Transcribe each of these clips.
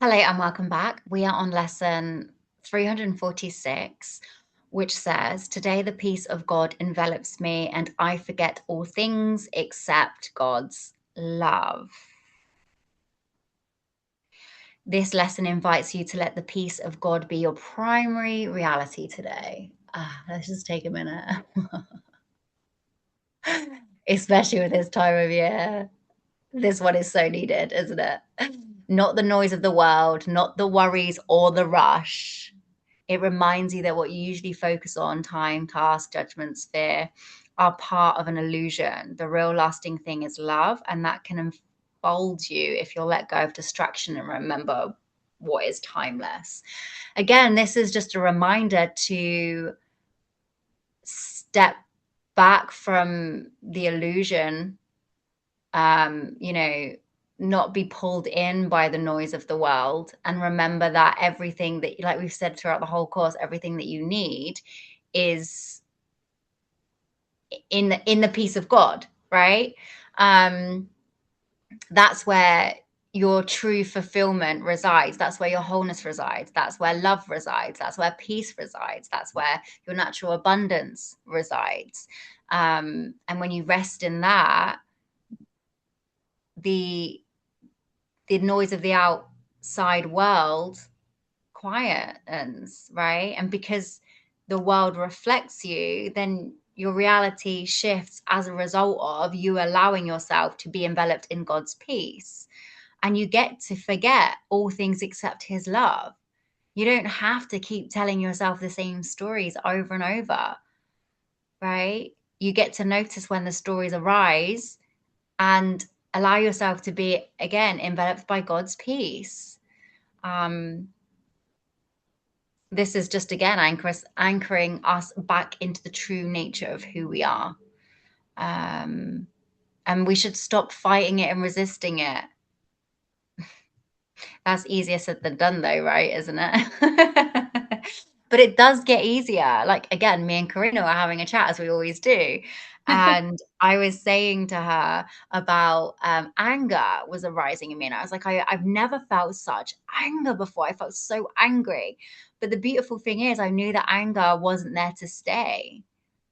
Hello and welcome back. We are on lesson 346, which says, "Today the peace of God envelops me and I forget all things except God's love." This lesson invites you to let the peace of God be your primary reality today. Let's just take a minute, especially with this time of year. This one is so needed, isn't it? Not the noise of the world, not the worries or the rush. It reminds you that what you usually focus on, time, task, judgment, fear, are part of an illusion. The real lasting thing is love, and that can unfold you if you'll let go of distraction and remember what is timeless. Again, this is just a reminder to step back from the illusion, you know, not be pulled in by the noise of the world, and remember that everything that, like we've said throughout the whole course, everything that you need is in the peace of God, right? um that's where your true fulfillment resides. That's where your wholeness resides. That's where love resides. That's where peace resides. That's where your natural abundance resides. And when you rest in that, the noise of the outside world quietens, right? And because the world reflects you, then your reality shifts as a result of you allowing yourself to be enveloped in God's peace. And you get to forget all things except his love. You don't have to keep telling yourself the same stories over and over, right? You get to notice when the stories arise and allow yourself to be, again, enveloped by God's peace. Um, this is just, again, anchoring us back into the true nature of who we are. And we should stop fighting it and resisting it. That's easier said than done, though, right? Isn't it? But it does get easier. Like, again, me and Karina were having a chat, as we always do. And I was saying to her about anger was arising in me. And I was like, I've never felt such anger before. I felt so angry. But the beautiful thing is, I knew that anger wasn't there to stay,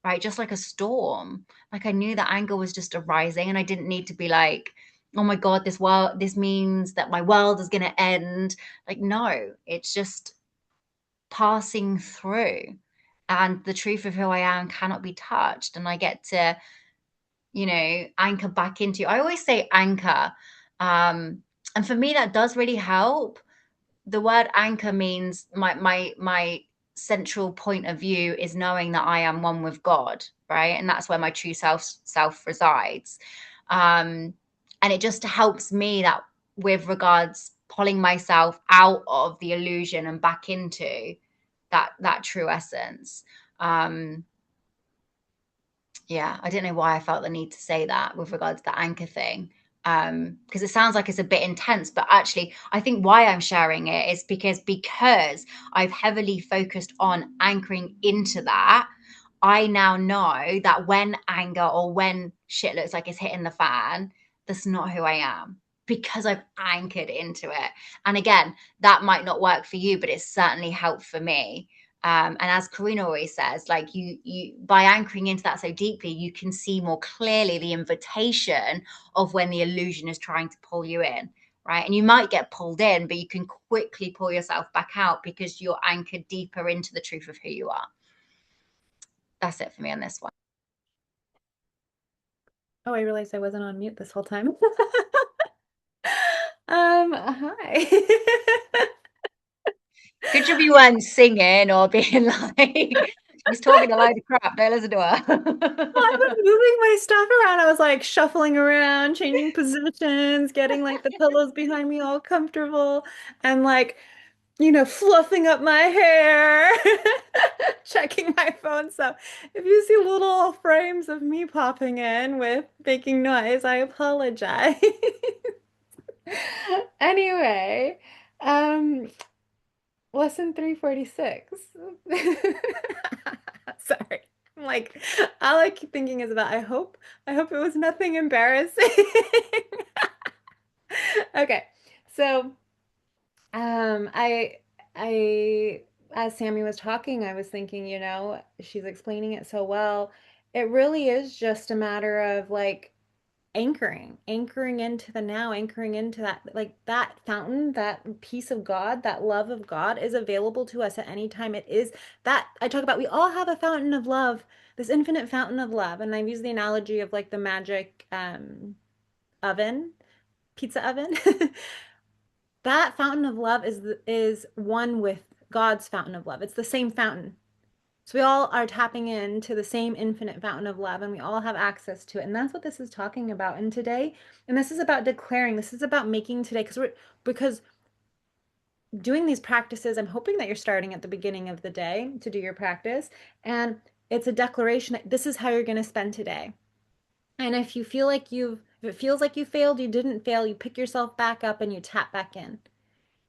right? Just like a storm. Like, I knew that anger was just arising, and I didn't need to be like, oh my God, this means that my world is going to end. Like, no, it's just passing through. And the truth of who I am cannot be touched. And I get to, anchor back into. I always say anchor. And for me, that does really help. The word anchor means my central point of view is knowing that I am one with God, right? And that's where my true self resides. And it just helps me that, with regards pulling myself out of the illusion and back into that true essence. Yeah, I don't know why I felt the need to say that with regards to the anchor thing. Because it sounds like it's a bit intense, but actually I think why I'm sharing it is because I've heavily focused on anchoring into that. I now know that when anger or when shit looks like it's hitting the fan, that's not who I am, because I've anchored into it. And again, that might not work for you, but it's certainly helped for me. And as Karina always says, like, you by anchoring into that so deeply, you can see more clearly the invitation of when the illusion is trying to pull you in, right? And you might get pulled in, but you can quickly pull yourself back out because you're anchored deeper into the truth of who you are. That's it for me on this one. Oh, I realized I wasn't on mute this whole time. Hi. Good job you weren't singing or being like, she's talking a load of crap, don't listen to Well, I was her. moving my stuff around. I was like shuffling around, changing positions, getting like the pillows behind me all comfortable, and like, fluffing up my hair, checking my phone. So if you see little frames of me popping in with making noise, I apologize. Anyway, um, lesson 346. Sorry. I'm like, all I keep thinking is about, I hope it was nothing embarrassing. Okay. So Um, I, I, as Sammy was talking, I was thinking, she's explaining it so well. It really is just a matter of like anchoring into the now, anchoring into that, like that fountain, that peace of God, that love of God is available to us at any time. It is that I talk about, we all have a fountain of love, this infinite fountain of love. And I've used the analogy of like the magic oven, pizza oven. That fountain of love is one with God's fountain of love. It's the same fountain. So we all are tapping into the same infinite fountain of love and we all have access to it. And that's what this is talking about. And today, and this is about declaring, this is about making today because doing these practices, I'm hoping that you're starting at the beginning of the day to do your practice. And it's a declaration that this is how you're going to spend today. And if it feels like you failed, you didn't fail, you pick yourself back up and you tap back in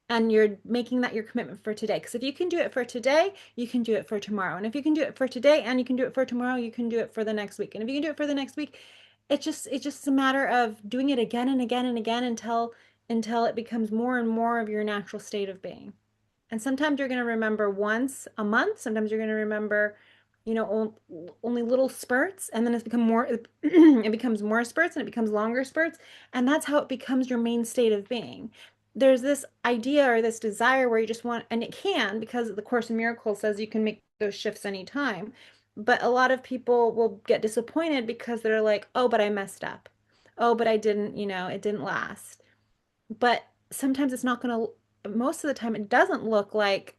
and you're making that your commitment for today. Because if you can do it for today, you can do it for tomorrow. And if you can do it for today and you can do it for tomorrow, you can do it for the next week. And if you can do it for the next week, it's just a matter of doing it again and again and again until it becomes more and more of your natural state of being. And sometimes you're going to remember once a month. Sometimes you're going to remember, only little spurts, and then it's become more. It becomes more spurts, and it becomes longer spurts, and that's how it becomes your main state of being. There's this idea or this desire where you just want, and it can because the Course in Miracles says you can make those shifts anytime. But a lot of people will get disappointed because they're like, oh, but I messed up. Oh, but I didn't, it didn't last. But sometimes it's not going to, most of the time, it doesn't look like,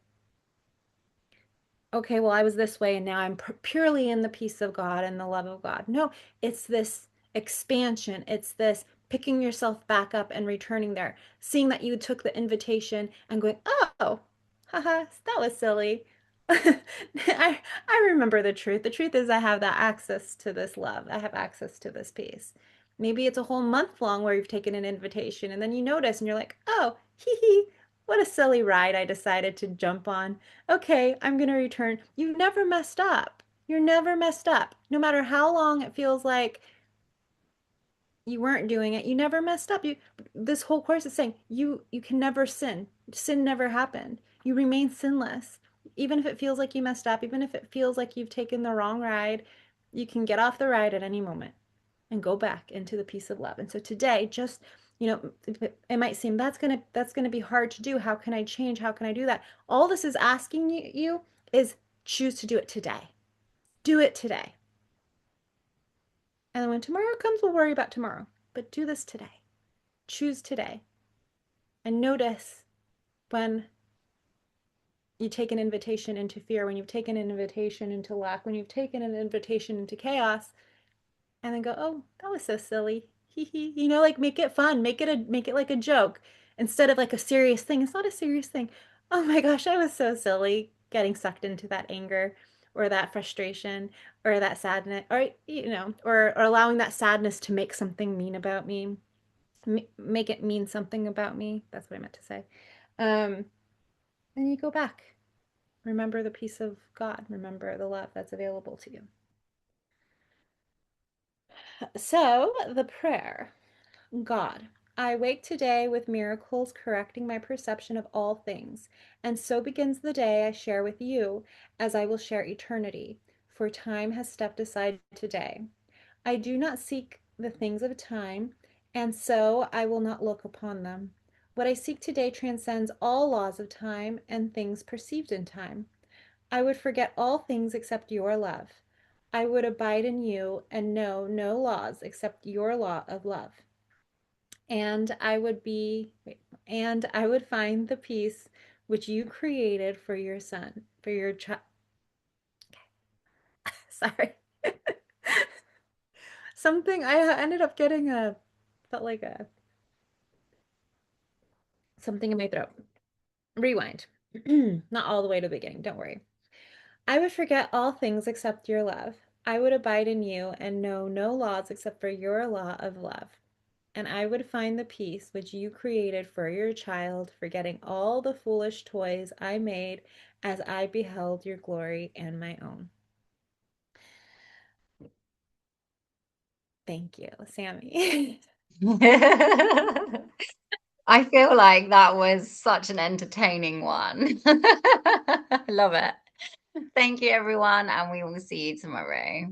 okay, well, I was this way and now I'm purely in the peace of God and the love of God. No, it's this expansion. It's this picking yourself back up and returning there, seeing that you took the invitation and going, oh, haha, that was silly. I remember the truth. The truth is, I have that access to this love. I have access to this peace. Maybe it's a whole month long where you've taken an invitation and then you notice and you're like, oh, hee hee, what a silly ride I decided to jump on. Okay, I'm going to return. You never messed up. You're never messed up. No matter how long it feels like you weren't doing it, you never messed up. This whole course is saying you can never sin. Sin never happened. You remain sinless. Even if it feels like you messed up, even if it feels like you've taken the wrong ride, you can get off the ride at any moment and go back into the peace of love. And so today, just it might seem that's gonna be hard to do. How can I change? How can I do that? All this is asking you is choose to do it today. Do it today. And then when tomorrow comes, we'll worry about tomorrow. But do this today. Choose today. And notice when you take an invitation into fear, when you've taken an invitation into lack, when you've taken an invitation into chaos, and then go, oh, that was so silly. Hee hee. Like make it fun. Make it like a joke instead of like a serious thing. It's not a serious thing. Oh my gosh, I was so silly getting sucked into that anger or that frustration or that sadness or or allowing that sadness to make something mean about me. Make it mean something about me. That's what I meant to say. Um, and you go back. Remember the peace of God. Remember the love that's available to you. So, the prayer. God, I wake today with miracles correcting my perception of all things, and so begins the day I share with you, as I will share eternity, for time has stepped aside today. I do not seek the things of time, and so I will not look upon them. What I seek today transcends all laws of time and things perceived in time. I would forget all things except your love. I would abide in you and know no laws except your law of love. And I would be, wait, and I would find the peace which you created for your son, for your child. Sorry. Something I ended up getting felt like a something in my throat. Rewind. Not all the way to the beginning, don't worry. I would forget all things except your love. I would abide in you and know no laws except for your law of love. And I would find the peace which you created for your child, forgetting all the foolish toys I made as I beheld your glory and my own. Thank you, Sammy. I feel like that was such an entertaining one. I love it. Thank you, everyone, and we will see you tomorrow.